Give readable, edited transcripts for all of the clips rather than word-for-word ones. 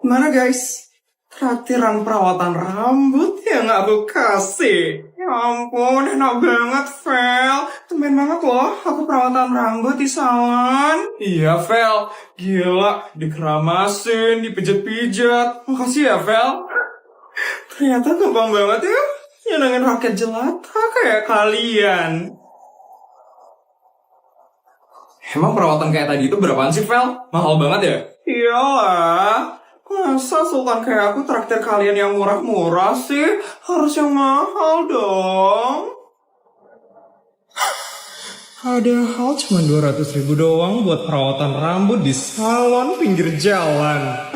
Mana guys? Traktiran perawatan rambut yang aku kasih. Ya ampun, enak banget, Vel. Tumben banget loh, aku perawatan rambut di salon. Iya, Vel. Gila, dikeramasin, dipijat-pijat. Makasih ya, Vel. Ternyata gampang banget ya. Nyenengin rakyat jelata kayak kalian. Emang perawatan kayak tadi itu berapaan sih, Vel? Mahal banget ya? Iyalah. Masa sultan kayak aku traktir kalian yang murah-murah sih? Harus yang mahal dong. Padahal cuma 200.000 doang buat perawatan rambut di salon pinggir jalan.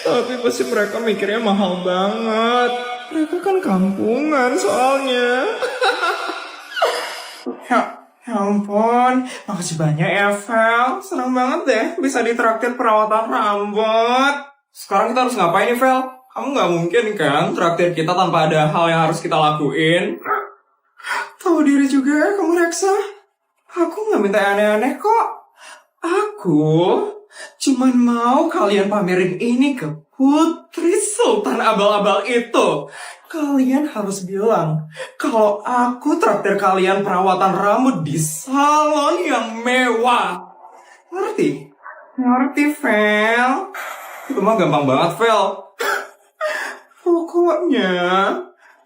Tapi pasti mereka mikirnya mahal banget. Mereka kan kampungan soalnya. Ya ampun, makasih banyak ya, Vel. Senang banget deh bisa ditraktir perawatan rambut. Sekarang kita harus ngapain nih, Vel? Kamu nggak mungkin kan traktir kita tanpa ada hal yang harus kita lakuin? Tahu diri juga ya kamu, Reksa. Aku nggak minta aneh-aneh kok. Aku cuman mau kalian pamerin ini ke Putri Sultan Abal-Abal itu. Kalian harus bilang kalau aku traktir kalian perawatan rambut di salon yang mewah. Ngerti? Ngerti, Vel? Itu mah gampang banget, Vel. Pokoknya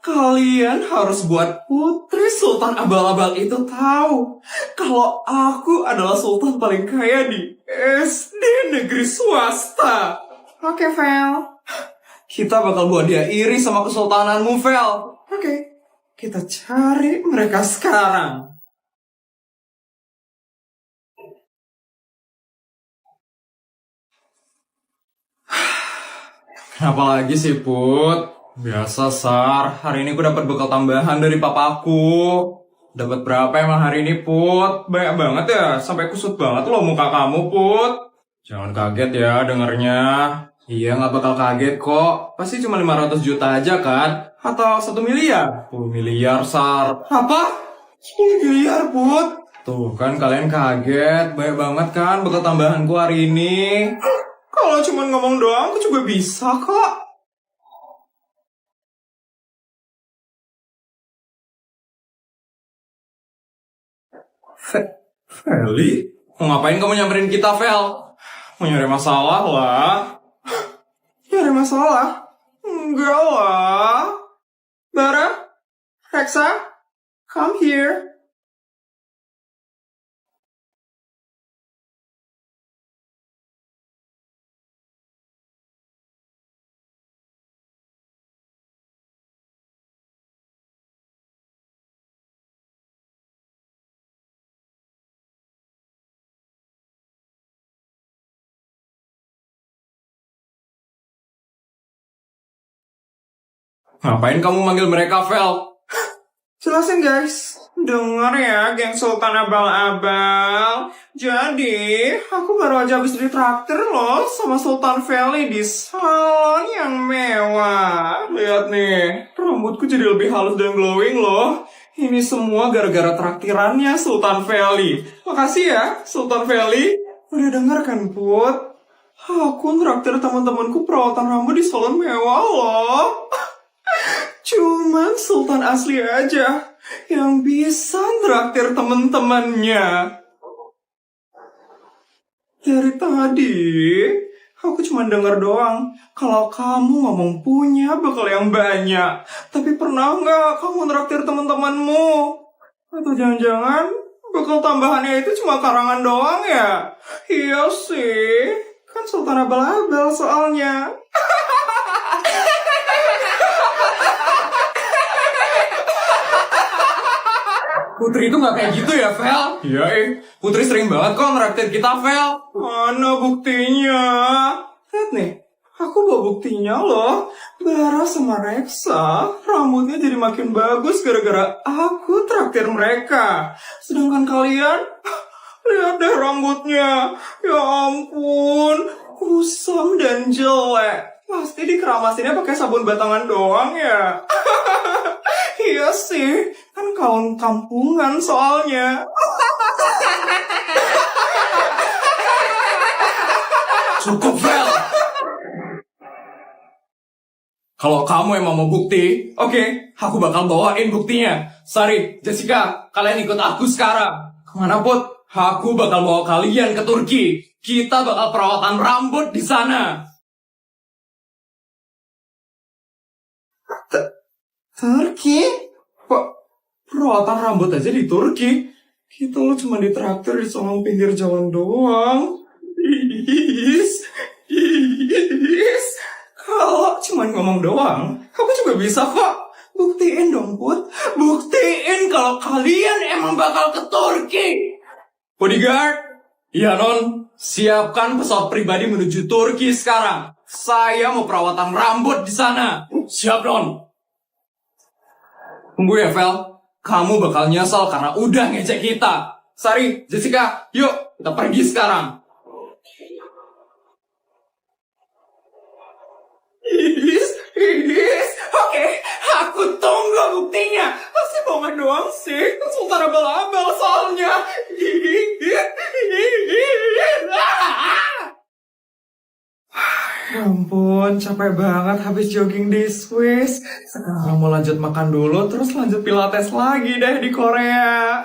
kalian harus buat Putri Sultan Abal-Abal itu tahu kalau aku adalah sultan paling kaya di SD negeri swasta. Oke, Vel. Kita bakal buat dia iri sama kesultananmu, Vel. Oke, kita cari mereka sekarang. Kenapa lagi sih, Put? Biasa, Sar. Hari ini aku dapat bekal tambahan dari papaku. Dapat berapa emang hari ini, Put? Banyak banget ya, sampai kusut banget loh muka kamu, Put. Jangan kaget ya dengernya. Iya, nggak bakal kaget kok. Pasti cuma 500 juta aja kan? Atau 1 miliar? 10 miliar, Sar. Apa? 10 miliar, Put? Tuh kan kalian kaget. Banyak banget kan bekal tambahanku hari ini. Kalau cuma ngomong doang, aku juga bisa kok. Feli? Mau ngapain kamu nyamperin kita, Vel? Mau nyari masalah lah. Nyari masalah? Enggak lah. Bara? Reksa? Come here. Ngapain kamu manggil mereka, Vel? Jelasin guys, dengar ya geng Sultan Abal-Abal. Jadi, aku baru aja habis ditraktir loh sama Sultan Feli di salon yang mewah. Lihat nih, rambutku jadi lebih halus dan glowing loh. Ini semua gara-gara traktirannya Sultan Feli. Makasih ya, Sultan Feli. Udah denger kan, Put? Aku traktir teman-temanku perawatan rambut di salon mewah loh. Cuman Sultan asli aja yang bisa traktir temen-temennya. Dari tadi, aku cuma dengar doang kalau kamu ngomong punya bekal yang banyak. Tapi pernah nggak kamu traktir teman-temanmu? Atau jangan-jangan bekal tambahannya itu cuma karangan doang ya? Iya sih, kan Sultan Abal-Abal soalnya. Putri itu nggak kayak gitu ya, Vel? Iya, Putri sering banget kok ngeraktir kita, Vel. Mana buktinya? Lihat nih, aku bawa buktinya loh. Bara sama Reksa, rambutnya jadi makin bagus gara-gara aku traktir mereka. Sedangkan kalian, lihat deh rambutnya. Ya ampun, kusam dan jelek. Pasti dikeramasinnya pakai sabun batangan doang ya. Iya sih, kan kaum kampungan soalnya. Cukup, Vel. Kalau kamu emang mau bukti, oke, aku bakal bawain buktinya. Sari, Jessica, kalian ikut aku sekarang. Kemana, Put? Aku bakal bawa kalian ke Turki. Kita bakal perawatan rambut di sana. Turki? Kok perawatan rambut aja di Turki? Kita lo cuma ditraktir di soal pinggir jalan doang. Is. Kalau cuma ngomong doang, aku juga bisa kok. Buktiin dong, Put. Buktiin kalau kalian emang bakal ke Turki. Bodyguard, iya non, siapkan pesawat pribadi menuju Turki sekarang. Saya mau perawatan rambut di sana. Siap non. Tunggu ya, Vel. Kamu bakal nyesal karena udah ngejek kita. Sari, Jessica, yuk kita pergi sekarang. Oke, aku tunggu buktinya. Pasti bohongan doang sih. Sultan abal-abal soalnya. Ya ampun, capek banget habis jogging di Swiss. Sekarang mau lanjut makan dulu, terus lanjut pilates lagi deh di Korea.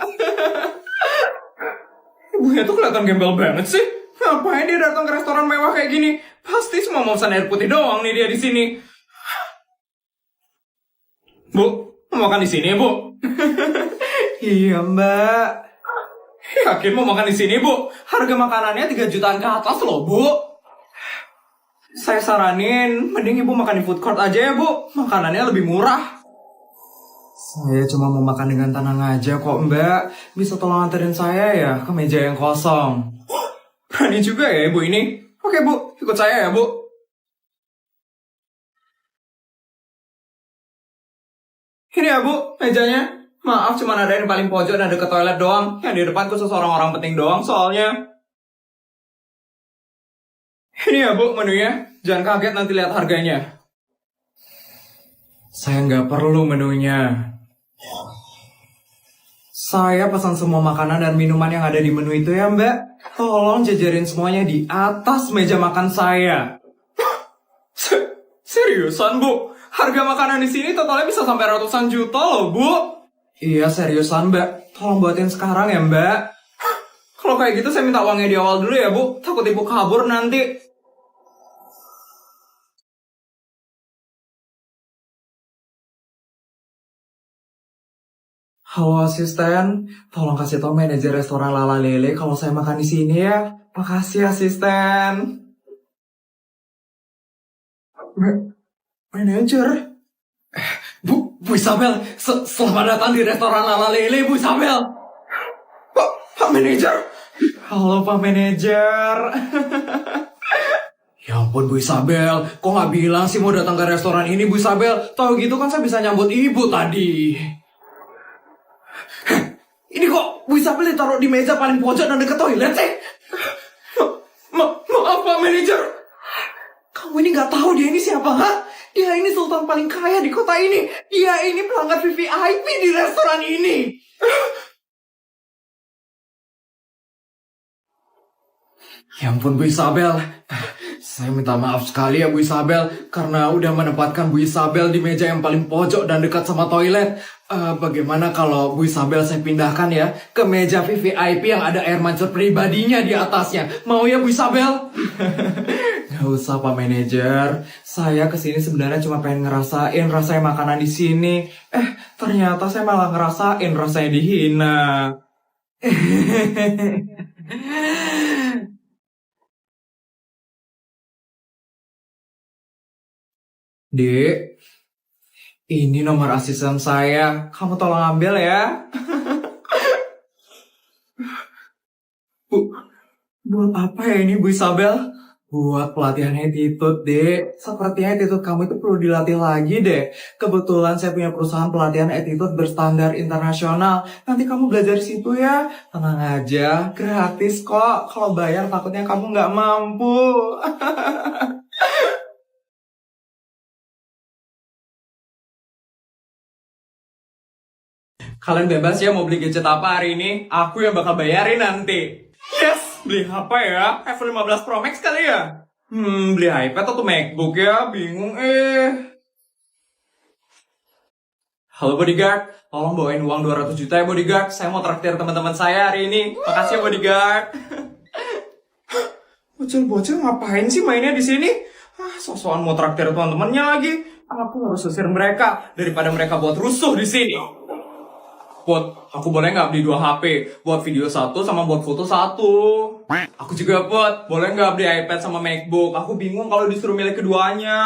Ibunya tuh kelihatan gembel banget sih. Ngapain dia datang ke restoran mewah kayak gini? Pasti cuma mau pesan air putih doang nih dia di sini. Bu, mau makan di sini, Bu? Iya, Mbak. Yakin mau makan di sini, Bu? Harga makanannya 3 jutaan ke atas loh, Bu. Saya saranin, mending Ibu makan di food court aja ya, Bu. Makanannya lebih murah. Saya cuma mau makan dengan tenang aja kok, Mbak. Bisa tolong anterin saya ya ke meja yang kosong. Berani juga ya Ibu ini. Oke, Bu. Ikut saya ya, Bu. Ini ya, Bu, mejanya. Maaf, cuma ada yang paling pojok dan deket toilet doang. Yang di depan khusus orang-orang penting doang soalnya. Ini ya, Bu, menunya. Jangan kaget nanti lihat harganya. Saya nggak perlu menunya. Saya pesan semua makanan dan minuman yang ada di menu itu ya, Mbak. Tolong jajarin semuanya di atas meja makan saya. Seriusan, Bu? Harga makanan di sini totalnya bisa sampai ratusan juta loh, Bu. Iya, seriusan, Mbak. Tolong buatin sekarang ya, Mbak. Kalau kayak gitu saya minta uangnya di awal dulu ya, Bu. Takut Ibu kabur nanti. Halo asisten, tolong kasih tau manajer restoran Lala Lele kalau saya makan di sini ya. Makasih asisten. Manajer? Bu Isabel, selamat datang di restoran Lala Lele, Bu Isabel. Pak manajer. Halo Pak manajer. Ya ampun Bu Isabel, kok nggak bilang sih mau datang ke restoran ini Bu Isabel? Tahu gitu kan saya bisa nyambut Ibu tadi. Ini kok Bu Isabel ditaruh di meja paling pojok dan dekat toilet sih? Maaf Pak manajer. Kamu ini nggak tahu dia ini siapa, ha? Dia ini sultan paling kaya di kota ini. Dia ini pelanggan VVIP di restoran ini. Ya ampun Bu Isabel. Saya minta maaf sekali ya Bu Isabel. Karena udah menempatkan Bu Isabel di meja yang paling pojok dan dekat sama toilet. Bagaimana kalau Bu Isabel saya pindahkan ya ke meja VVIP yang ada air mancur pribadinya di atasnya? Mau ya Bu Isabel? Gak usah Pak Manajer. Saya kesini sebenarnya cuma pengen ngerasain rasanya makanan di sini. Ternyata saya malah ngerasain rasanya dihina. Dek, ini nomor asisten saya. Kamu tolong ambil ya. Buat apa ya ini Bu Isabel? Buat pelatihan attitude, Dek. Sepertinya attitude kamu itu perlu dilatih lagi, deh. Kebetulan saya punya perusahaan pelatihan attitude berstandar internasional. Nanti kamu belajar di situ ya. Tenang aja, gratis kok. Kalau bayar takutnya kamu nggak mampu. Kalian bebas ya mau beli gadget apa hari ini. Aku yang bakal bayarin nanti. Yes, beli apa ya? iPhone 15 Pro Max kali ya? Beli iPad atau MacBook ya? Bingung Halo bodyguard, tolong bawain uang 200 juta ya bodyguard. Saya mau traktir teman-teman saya hari ini. Makasih ya bodyguard. Bocil-bocil ngapain sih mainnya di sini? Sok-sokan mau traktir teman-temannya lagi. Aku harus usir mereka daripada mereka buat rusuh di sini. Buat, aku boleh nggak beli 2 HP? Buat video 1 sama buat foto 1. Aku juga buat, boleh nggak beli iPad sama MacBook? Aku bingung kalau disuruh milih keduanya.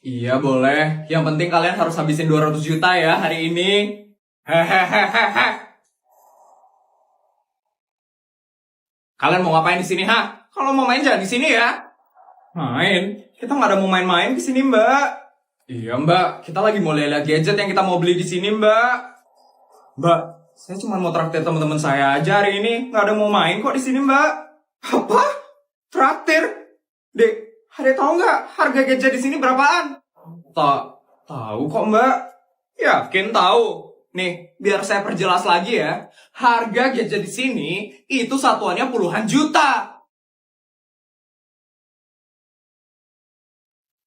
Iya boleh, yang penting kalian harus habisin 200 juta ya hari ini. Hehehehe. Kalian mau ngapain di sini, ha? Kalau mau main jangan di sini ya. Main? Kita nggak ada mau main-main di sini, Mbak. Iya, Mbak. Kita lagi mau lihat gadget yang kita mau beli di sini, Mbak. Mbak, saya cuma mau traktir teman-teman saya aja hari ini. Nggak ada mau main kok di sini, Mbak. Apa? Traktir? Dek, Adek tahu nggak harga gadget di sini berapaan? Tahu kok, Mbak. Yakin tahu. Nih, biar saya perjelas lagi ya. Harga gadget di sini itu satuannya puluhan juta.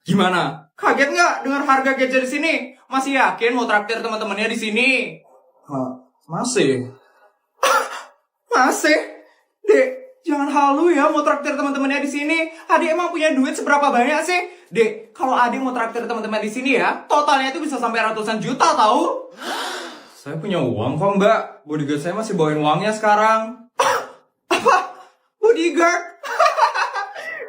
Gimana? Kaget nggak dengar harga gadget di sini? Masih yakin mau traktir teman-temannya di sini? Masih. Masih? Dek, jangan halu ya mau traktir teman-temannya di sini. Adik emang punya duit seberapa banyak sih? Dek, kalau adik mau traktir teman-teman di sini ya, totalnya itu bisa sampai ratusan juta tahu? Saya punya uang kok, Mbak. Bodyguard saya masih bawain uangnya sekarang. Apa? Bodyguard?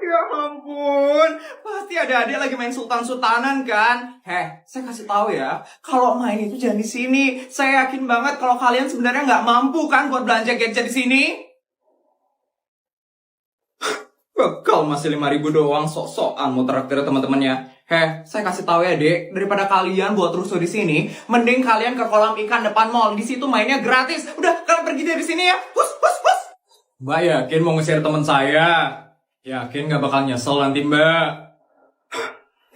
Ya ampun, pasti ada adik lagi main sultan-sultanan kan? Saya kasih tahu ya, kalau main itu jangan di sini. Saya yakin banget kalau kalian sebenarnya nggak mampu kan buat belanja gadget di sini. Bekal masih 5.000 doang, sok-sokan mau traktir teman-temannya. Saya kasih tahu ya, Dek, daripada kalian buat rusuh di sini, mending kalian ke kolam ikan depan mall. Di situ mainnya gratis. Udah, kalian pergi dari sini ya. Hus. Mbak yakin mau nge-share teman saya? Yakin gak bakal nyesel nanti, Mbak?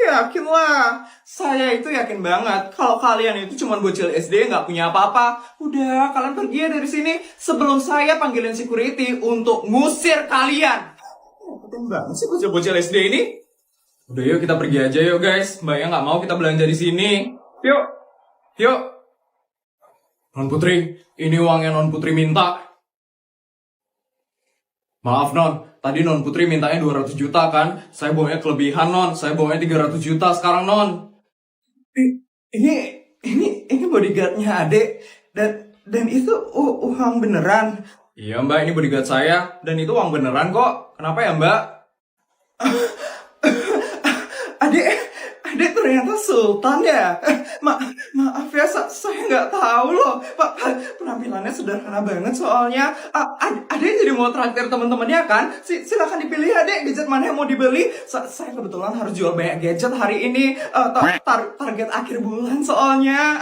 Yakin lah. Saya itu yakin banget kalau kalian itu cuma bocil SD gak punya apa-apa. Udah, kalian pergi ya dari sini sebelum saya panggilin security untuk ngusir kalian. Penting banget sih bocil-bocil SD ini. Udah yuk kita pergi aja yuk guys. Mbaknya gak mau kita belanja di sini. Yuk. Non Putri, ini uangnya Non Putri minta. Maaf Non, tadi Non Putri mintanya 200 juta kan? Saya bawanya kelebihan Non, saya bawanya 300 juta sekarang Non. Ini bodyguardnya Adek, dan itu uang beneran. Iya Mbak, ini bodyguard saya, dan itu uang beneran kok. Kenapa ya Mbak? Adek ternyata sultan ya? Maaf ya, saya nggak tahu loh. Pak, penampilannya sederhana banget soalnya. Adek jadi mau traktir teman-temannya kan? Silakan dipilih Adek, gadget mana yang mau dibeli. Saya kebetulan harus jual banyak gadget hari ini. Target akhir bulan soalnya.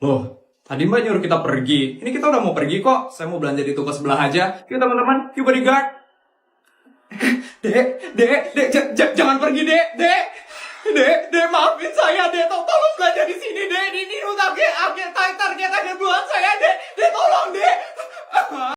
Loh, tadi Mbak nyuruh kita pergi. Ini kita udah mau pergi kok. Saya mau belanja di toko sebelah aja. Yuk teman-teman, yuk bodyguard. Dek, jangan pergi, Dek, maafin saya, Dek, tolong belanja di sini, Dek, ini target akhir bulan saya, Dek, tolong, Dek.